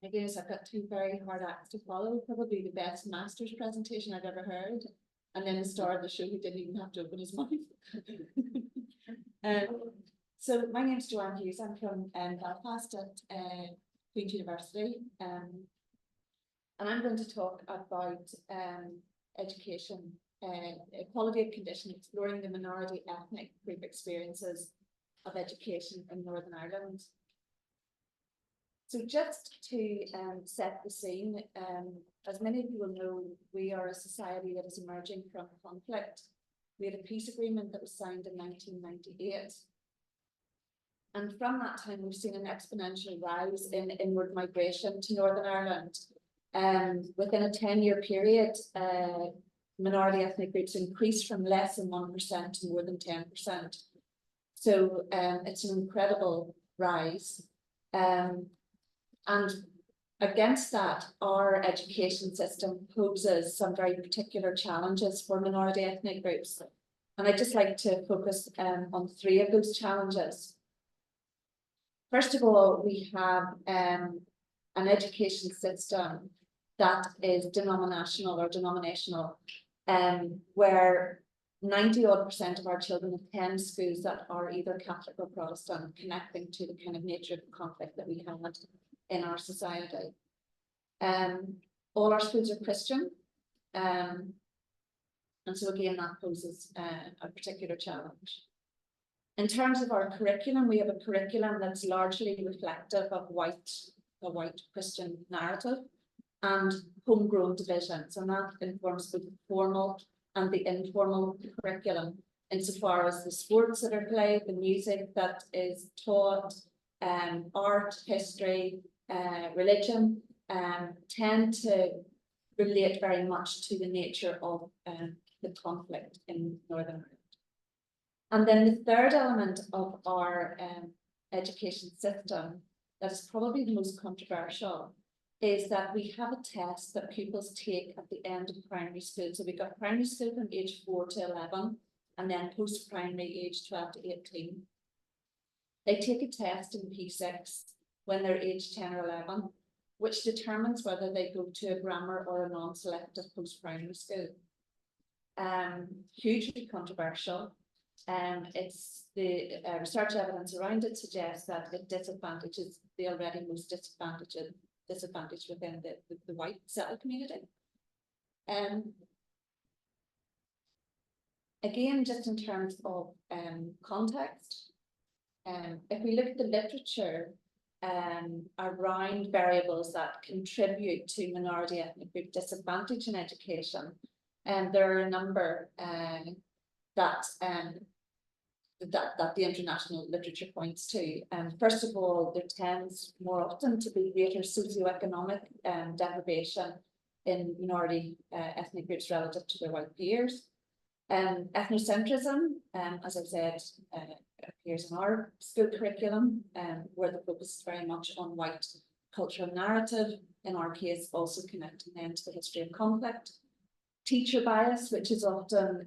I guess I've got two very hard acts to follow. Probably the best master's presentation I've ever heard, and then the star of the show who didn't even have to open his mouth. So my name's Joanne Hughes. I'm from Belfast at Queen's University, and I'm going to talk about education, equality of condition, exploring the minority ethnic group experiences of education in Northern Ireland. So just to set the scene, as many of you will know, we are a society that is emerging from conflict. We had a peace agreement that was signed in 1998. And from that time, we've seen an exponential rise in inward migration to Northern Ireland. Within a 10-year period, minority ethnic groups increased from less than 1% to more than 10%. So it's an incredible rise. And against that, our education system poses some very particular challenges for minority ethnic groups. And I'd just like to focus on three of those challenges. First of all, we have an education system that is denominational, where 90% of our children attend schools that are either Catholic or Protestant, connecting to the kind of nature of the conflict that we have in our society. All our schools are Christian, and so again that poses a particular challenge. In terms of our curriculum, we have a curriculum that's largely reflective of the white Christian narrative and homegrown divisions, and that informs both the formal and the informal curriculum, insofar as the sports that are played, the music that is taught, art, history, religion, tend to relate very much to the nature of the conflict in Northern Ireland. And then the third element of our education system that is probably the most controversial is that we have a test that pupils take at the end of primary school. So we've got primary school from age 4 to 11, and then post-primary age 12 to 18. They take a test in P6 when they're age 10 or 11, which determines whether they go to a grammar or a non-selective post-primary school. Hugely controversial. It's the research evidence around it suggests that it disadvantages the already most disadvantaged within the white settled community. Again, just in terms of context, if we look at the literature around variables that contribute to minority ethnic group disadvantage in education, there are a number that the international literature points to. First of all, there tends more often to be greater socioeconomic deprivation in minority ethnic groups relative to their white peers. Ethnocentrism, as I've said, appears in our school curriculum, where the focus is very much on white cultural narrative, in our case also connecting then to the history of conflict. Teacher bias, which is often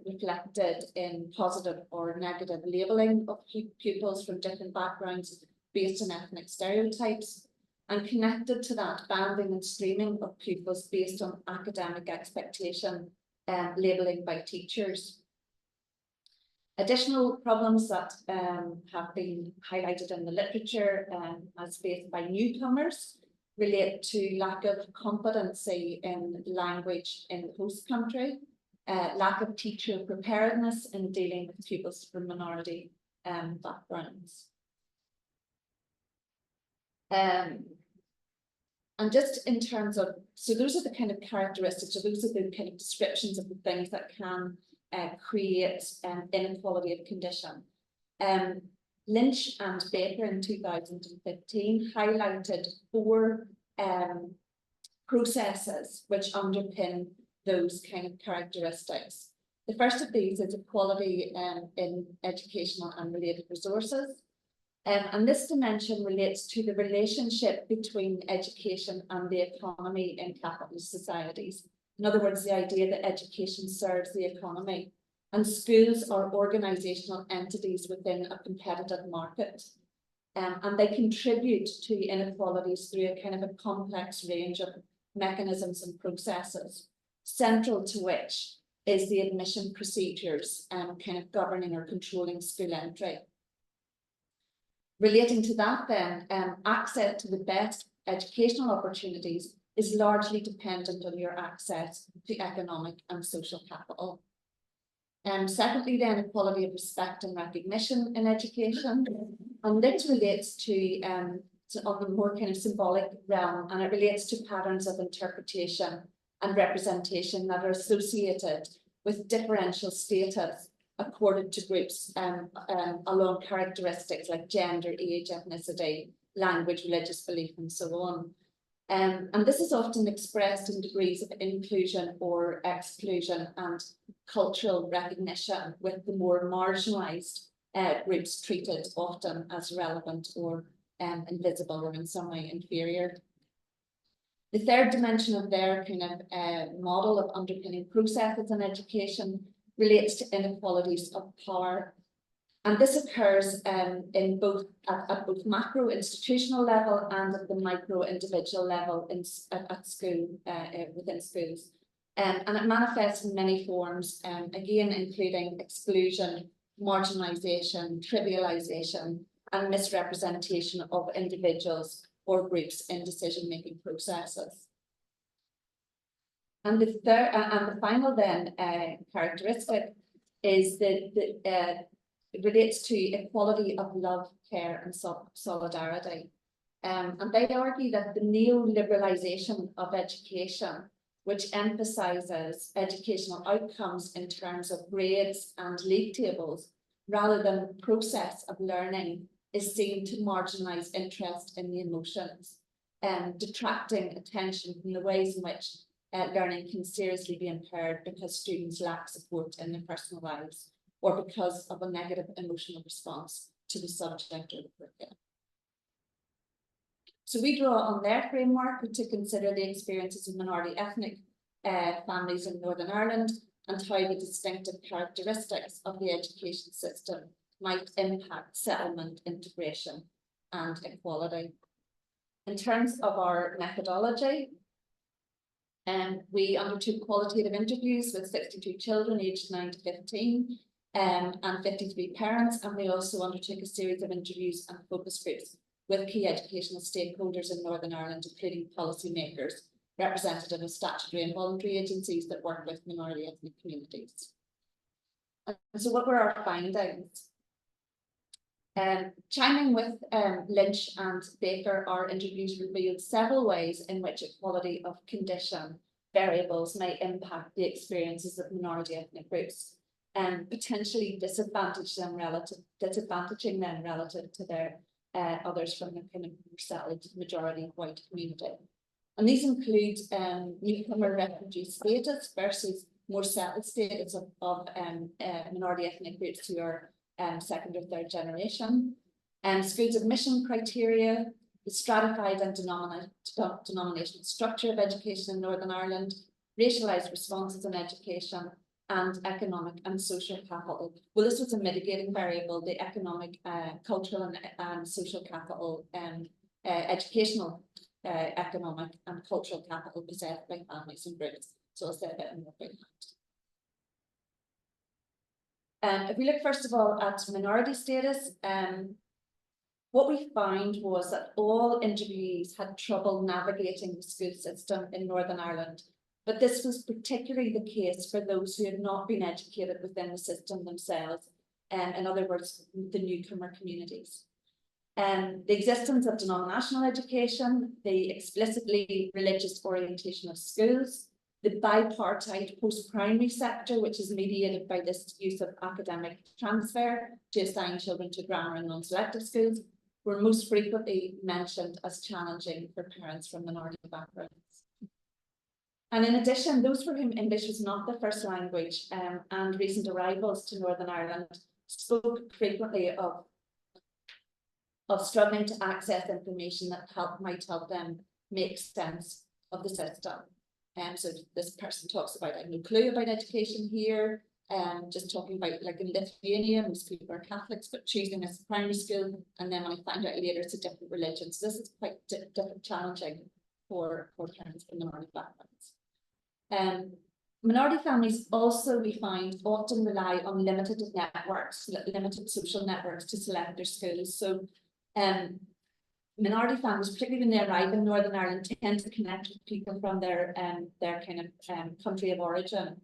reflected in positive or negative labelling of pupils from different backgrounds based on ethnic stereotypes, and connected to that, banding and streaming of pupils based on academic expectation labelling by teachers. Additional problems that have been highlighted in the literature as faced by newcomers relate to lack of competency in language in the host country, lack of teacher preparedness in dealing with pupils from minority backgrounds. And just in terms of, so those are the kind of characteristics, or those are the kind of descriptions of the things that can create inequality of condition. Lynch and Baker in 2015 highlighted 4 processes which underpin those kind of characteristics. The first of these is equality in educational and related resources. And this dimension relates to the relationship between education and the economy in capitalist societies. In other words, the idea that education serves the economy, and schools are organisational entities within a competitive market. and they contribute to inequalities through a kind of a complex range of mechanisms and processes, central to which is the admission procedures kind of governing or controlling school entry. Relating to that then, access to the best educational opportunities is largely dependent on your access to economic and social capital. Secondly then, equality of respect and recognition in education. And this relates to on the more kind of symbolic realm, and it relates to patterns of interpretation and representation that are associated with differential status accorded to groups along characteristics like gender, age, ethnicity, language, religious belief, and so on. And this is often expressed in degrees of inclusion or exclusion and cultural recognition, with the more marginalised groups treated often as relevant or invisible or in some way inferior. The third dimension of their kind of model of underpinning processes in education relates to inequalities of power. And this occurs in both at both macro institutional level and at the micro individual level at school, within schools. And it manifests in many forms, again, including exclusion, marginalisation, trivialisation, and misrepresentation of individuals or groups in decision-making processes. And the third and the final then characteristic is that it relates to equality of love, care, and solidarity. And they argue that the neoliberalisation of education, which emphasises educational outcomes in terms of grades and league tables, rather than the process of learning, is seen to marginalise interest in the emotions, detracting attention from the ways in which learning can seriously be impaired because students lack support in their personal lives, or because of a negative emotional response to the subject or the curriculum. So we draw on their framework to consider the experiences of minority ethnic families in Northern Ireland and how the distinctive characteristics of the education system might impact settlement, integration, and equality. In terms of our methodology, we undertook qualitative interviews with 62 children aged 9 to 15 and 53 parents, and we also undertook a series of interviews and focus groups with key educational stakeholders in Northern Ireland, including policymakers, representative of statutory and voluntary agencies that work with minority ethnic communities. And so what were our findings? Chiming with Lynch and Baker, our interviews revealed several ways in which equality of condition variables may impact the experiences of minority ethnic groups and potentially disadvantaging them relative to their others from the kind of settled majority white community. And these include newcomer refugee status versus more settled status of minority ethnic groups who are second or third generation, schools admission criteria, the stratified and denominational structure of education in Northern Ireland, racialised responses in education, and economic and social capital. Well, this was a mitigating variable, the economic, cultural and social capital, educational, economic and cultural capital possessed by families and groups. So I'll say a bit more about that. If we look first of all at minority status, what we found was that all interviewees had trouble navigating the school system in Northern Ireland, but this was particularly the case for those who had not been educated within the system themselves, in other words, the newcomer communities. The existence of denominational education, the explicitly religious orientation of schools, the bipartite post-primary sector, which is mediated by this use of academic transfer to assign children to grammar and non-selective schools, were most frequently mentioned as challenging for parents from minority backgrounds. And in addition, those for whom English was not the first language and recent arrivals to Northern Ireland spoke frequently of struggling to access information that might help them make sense of the system. So this person talks about, I have no clue about education here, just talking about like in Lithuania, most people are Catholics, but choosing as a primary school, and then when I find out later it's a different religion. So this is quite different, challenging for parents from minority backgrounds. Minority families also, we find, often rely on limited networks, limited social networks to select their schools. So minority families, particularly when they arrive in Northern Ireland, tend to connect with people from their kind of country of origin.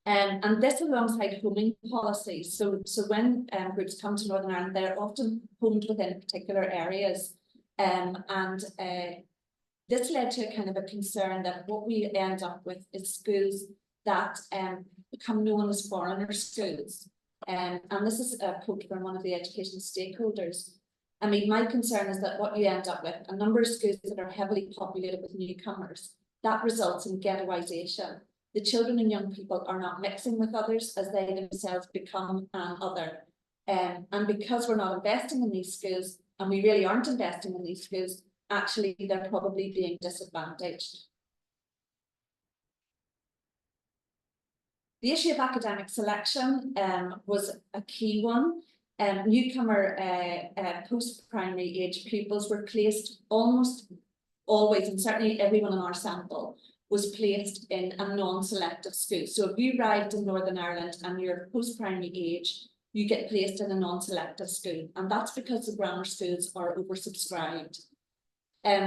And this alongside homing policies. So when groups come to Northern Ireland, they're often homed within particular areas. This led to a kind of a concern that what we end up with is schools that become known as foreigner schools. And this is a quote from one of the education stakeholders. I mean, my concern is that what you end up with, a number of schools that are heavily populated with newcomers, that results in ghettoisation. The children and young people are not mixing with others as they themselves become an other. And because we're not investing in these schools, and we really aren't investing in these schools, actually they're probably being disadvantaged. The issue of academic selection was a key one. Newcomer post-primary age pupils were placed almost always, and certainly everyone in our sample, was placed in a non-selective school. So if you arrived in Northern Ireland and you're post-primary age, you get placed in a non-selective school. And that's because the grammar schools are oversubscribed.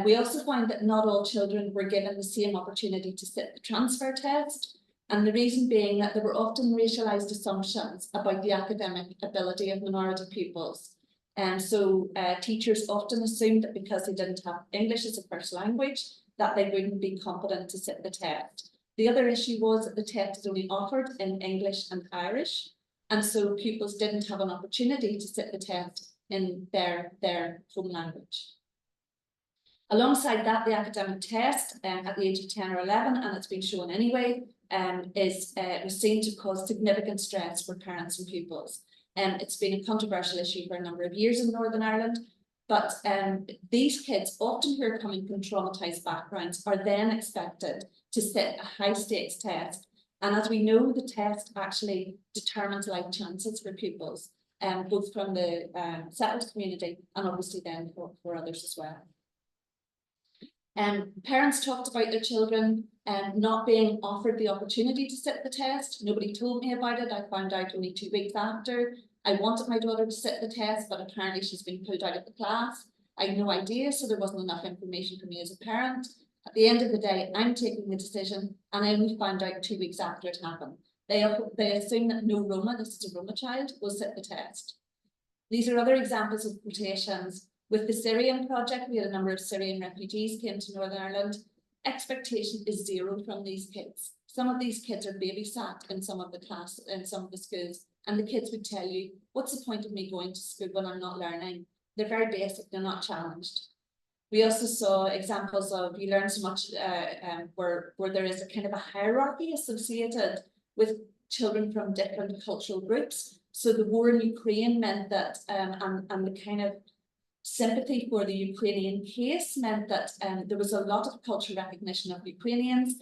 We also find that not all children were given the same opportunity to sit the transfer test. And the reason being that there were often racialized assumptions about the academic ability of minority pupils. And so teachers often assumed that because they didn't have English as a first language, that they wouldn't be competent to sit the test. The other issue was that the test is only offered in English and Irish. And so pupils didn't have an opportunity to sit the test in their home language. Alongside that, the academic test at the age of 10 or 11, and it's been shown anyway, was seen to cause significant stress for parents and pupils. It's been a controversial issue for a number of years in Northern Ireland, but these kids, often who are coming from traumatized backgrounds, are then expected to sit a high stakes test. And as we know, the test actually determines life chances for pupils, both from the settled community and obviously then for others as well. Parents talked about their children not being offered the opportunity to sit the test. Nobody told me about it. I found out only 2 weeks after. I wanted my daughter to sit the test, but apparently she's been pulled out of the class. I had no idea, so there wasn't enough information for me as a parent. At the end of the day, I'm taking the decision, and I only found out 2 weeks after it happened. They assume that no Roma, this is a Roma child, will sit the test. These are other examples of quotations. With the Syrian project, we had a number of Syrian refugees came to Northern Ireland. Expectation is zero from these kids. Some of these kids are babysat in some of the class, in some of the schools, and the kids would tell you, what's the point of me going to school when I'm not learning? They're very basic, they're not challenged. We also saw examples of, you learn so much where there is a kind of a hierarchy associated with children from different cultural groups. So the war in Ukraine meant that, and the kind of sympathy for the Ukrainian case meant that there was a lot of cultural recognition of Ukrainians,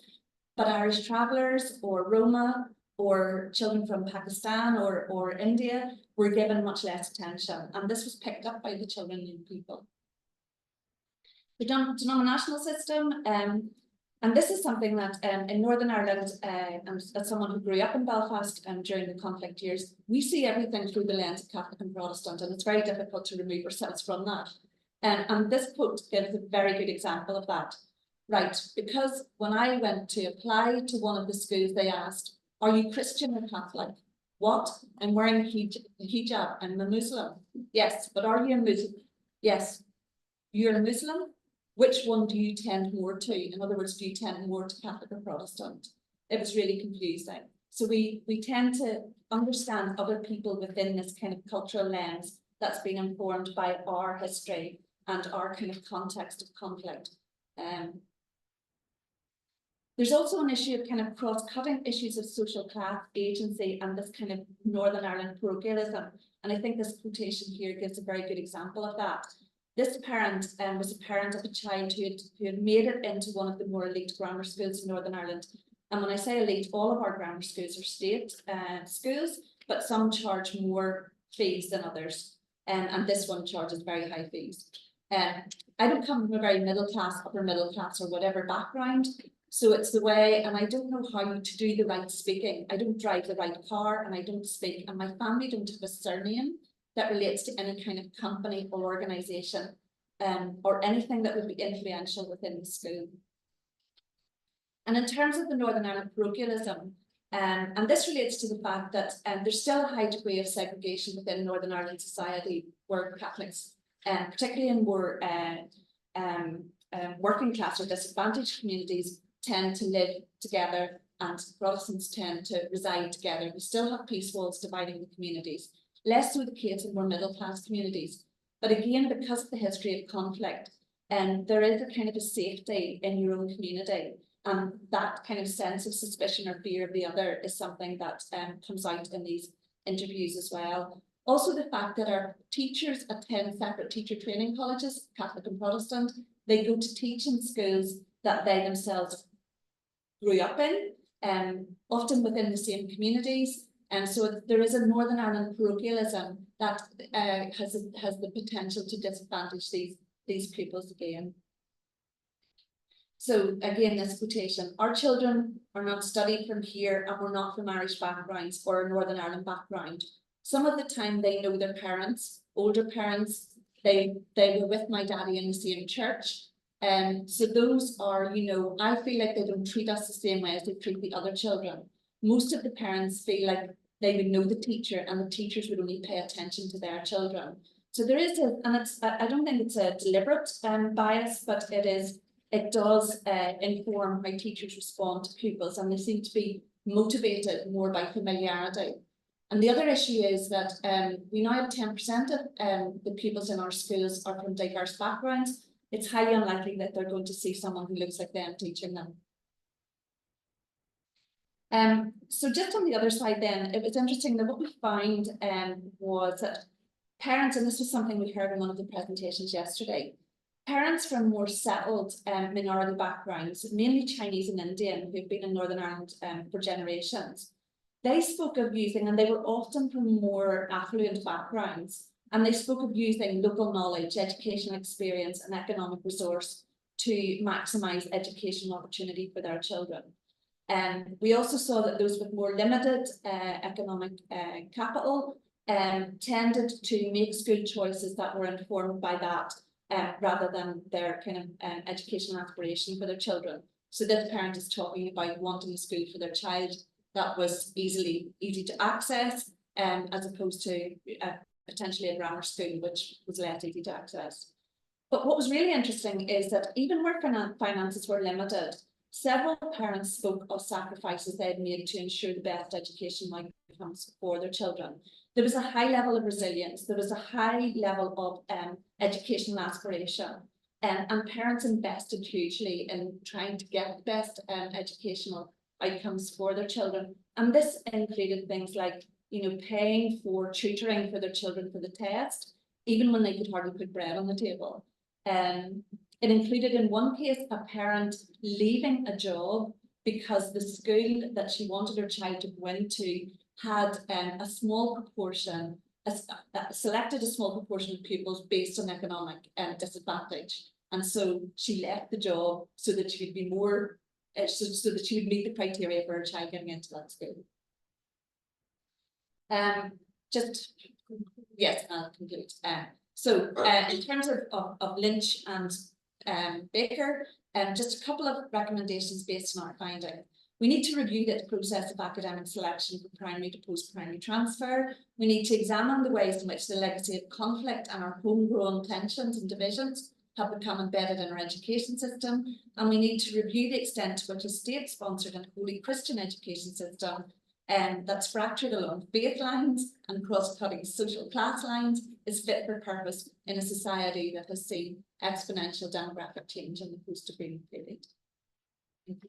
but Irish travellers or Roma or children from Pakistan or India were given much less attention. And this was picked up by the children and young people. The denominational system, and this is something that in Northern Ireland, and as someone who grew up in Belfast during the conflict years, we see everything through the lens of Catholic and Protestant, and it's very difficult to remove ourselves from that. And this quote gives a very good example of that. Right, because when I went to apply to one of the schools, they asked, are you Christian or Catholic? What? I'm wearing a hijab, I'm a Muslim. Yes, but are you a Muslim? Yes. You're a Muslim? Which one do you tend more to? In other words, do you tend more to Catholic or Protestant? It was really confusing. So we tend to understand other people within this kind of cultural lens that's been informed by our history and our kind of context of conflict. There's also an issue of kind of cross-cutting issues of social class, agency, and this kind of Northern Ireland parochialism. And I think this quotation here gives a very good example of that. This parent was a parent of a child who had made it into one of the more elite grammar schools in Northern Ireland. And when I say elite, all of our grammar schools are state schools, but some charge more fees than others. And this one charges very high fees. I don't come from a very middle class, upper middle class or whatever background. So it's the way, and I don't know how to do the right speaking. I don't drive the right car and I don't speak, and my family don't have a surname that relates to any kind of company or organisation or anything that would be influential within the school. And in terms of the Northern Ireland parochialism, and this relates to the fact that there's still a high degree of segregation within Northern Ireland society where Catholics, particularly in more working class or disadvantaged communities, tend to live together and Protestants tend to reside together. We still have peace walls dividing the communities, less so the case in more middle class communities. But again, because of the history of conflict, there is a kind of a safety in your own community. And that kind of sense of suspicion or fear of the other is something that comes out in these interviews as well. Also, the fact that our teachers attend separate teacher training colleges, Catholic and Protestant, they go to teach in schools that they themselves grew up in, often within the same communities. And so there is a Northern Ireland parochialism that has the potential to disadvantage these pupils again. So again, this quotation, our children are not studied from here and we're not from Irish backgrounds or a Northern Ireland background. Some of the time they know their parents, older parents, they were with my daddy in the same church. So those are, you know, I feel like they don't treat us the same way as they treat the other children. Most of the parents feel like they would know the teacher and the teachers would only pay attention to their children. So there is I don't think it's a deliberate bias, but it does inform how teachers respond to pupils, and they seem to be motivated more by familiarity. And the other issue is that we now have 10% of the pupils in our schools are from diverse backgrounds. It's highly unlikely that they're going to see someone who looks like them teaching them. So just on the other side then, it was interesting that what we found was that parents, and this was something we heard in one of the presentations yesterday, parents from more settled minority backgrounds, mainly Chinese and Indian, who've been in Northern Ireland for generations, they spoke of using, and they were often from more affluent backgrounds, and they spoke of using local knowledge, educational experience and economic resource to maximise educational opportunity for their children. We also saw that those with more limited economic capital tended to make school choices that were informed by that rather than their kind of educational aspiration for their children. So this parent is talking about wanting a school for their child that was easy to access, as opposed to potentially a grammar school, which was less easy to access. But what was really interesting is that even where finances were limited, several parents spoke of sacrifices they had made to ensure the best educational outcomes for their children. There was a high level of resilience, there was a high level of educational aspiration, and parents invested hugely in trying to get the best educational outcomes for their children. And this included things like, you know, paying for tutoring for their children for the test, even when they could hardly put bread on the table. It included in one case a parent leaving a job because the school that she wanted her child to go into had a small proportion, selected a small proportion of pupils based on economic disadvantage. And so she left the job so that she would be more, so that she would meet the criteria for her child getting into that school. Yes, I'll conclude. So in terms of Lynch and Baker, just a couple of recommendations based on our finding. We need to review the process of academic selection for primary to post-primary transfer. We need to examine the ways in which the legacy of conflict and our homegrown tensions and divisions have become embedded in our education system. And we need to review the extent to which a state-sponsored and wholly Christian education system that's fractured along faith lines and cross-cutting social class lines is fit for purpose in a society that has seen exponential demographic change in the post-agreement period. Thank you.